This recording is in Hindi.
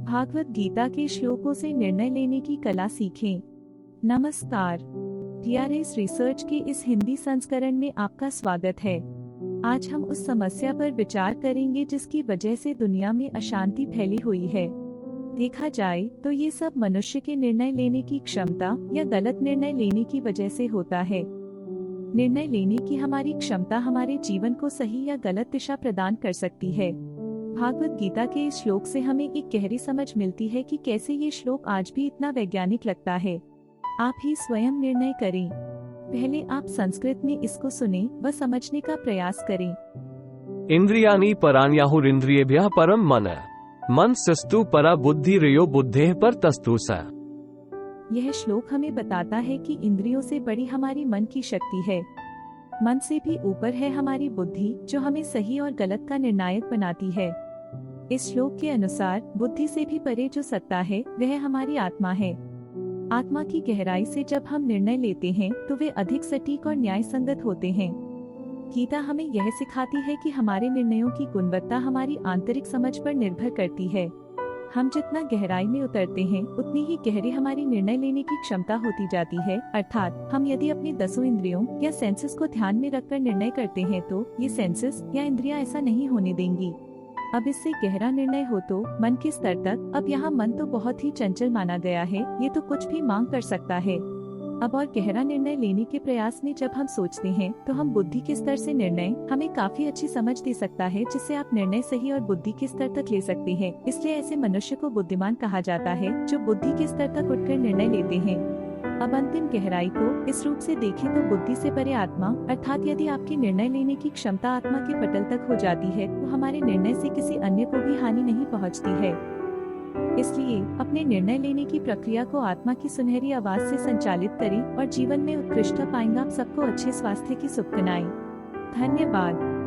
भागवत गीता के श्लोकों से निर्णय लेने की कला सीखें। नमस्कार, टीआरएस रिसर्च के इस हिंदी संस्करण में आपका स्वागत है। आज हम उस समस्या पर विचार करेंगे जिसकी वजह से दुनिया में अशांति फैली हुई है। देखा जाए तो ये सब मनुष्य के निर्णय लेने की क्षमता या गलत निर्णय लेने की वजह से होता है। निर्णय लेने की हमारी क्षमता हमारे जीवन को सही या गलत दिशा प्रदान कर सकती है। भागवत गीता के इस श्लोक से हमें एक गहरी समझ मिलती है कि कैसे ये श्लोक आज भी इतना वैज्ञानिक लगता है। आप ही स्वयं निर्णय करें। पहले आप संस्कृत में इसको सुने व समझने का प्रयास करें। इंद्रियाणि पराण्याहुरिन्द्रियेभ्यः परम मन मनस्तु परा बुद्धिरयो बुद्धेः परतस्तु स। यह श्लोक हमें बताता है कि इंद्रियों से बड़ी हमारी मन की शक्ति है। मन से भी ऊपर है हमारी बुद्धि, जो हमें सही और गलत का निर्णायक बनाती है। इस श्लोक के अनुसार बुद्धि से भी परे जो सत्ता है वह हमारी आत्मा है। आत्मा की गहराई से जब हम निर्णय लेते हैं तो वे अधिक सटीक और न्याय संगत होते हैं। गीता हमें यह सिखाती है कि हमारे निर्णयों की गुणवत्ता हमारी आंतरिक समझ पर निर्भर करती है। हम जितना गहराई में उतरते हैं उतनी ही गहरी हमारी निर्णय लेने की क्षमता होती जाती है। अर्थात हम यदि अपनी 10 इंद्रियों या सेंसेस को ध्यान में रखकर निर्णय करते हैं तो ये सेंसेस या इंद्रियां ऐसा नहीं होने देंगी। अब इससे गहरा निर्णय हो तो मन के स्तर तक। अब यहाँ मन तो बहुत ही चंचल माना गया है, ये तो कुछ भी मांग कर सकता है। अब और गहरा निर्णय लेने के प्रयास में जब हम सोचते हैं तो हम बुद्धि के स्तर से निर्णय हमें काफी अच्छी समझ दे सकता है, जिससे आप निर्णय सही और बुद्धि के स्तर तक ले सकते हैं। इसलिए ऐसे मनुष्य को बुद्धिमान कहा जाता है जो बुद्धि के स्तर तक उठकर निर्णय लेते हैं। अब अंतिम गहराई को इस रूप से देखें तो बुद्धि से परे आत्मा, अर्थात यदि आपकी निर्णय लेने की क्षमता आत्मा के पटल तक हो जाती है तो हमारे निर्णय से किसी अन्य को भी हानि नहीं पहुंचती है। इसलिए अपने निर्णय लेने की प्रक्रिया को आत्मा की सुनहरी आवाज से संचालित करें और जीवन में उत्कृष्टता पाएंगे। आप सबको अच्छे स्वास्थ्य की शुभकामनाएं। धन्यवाद।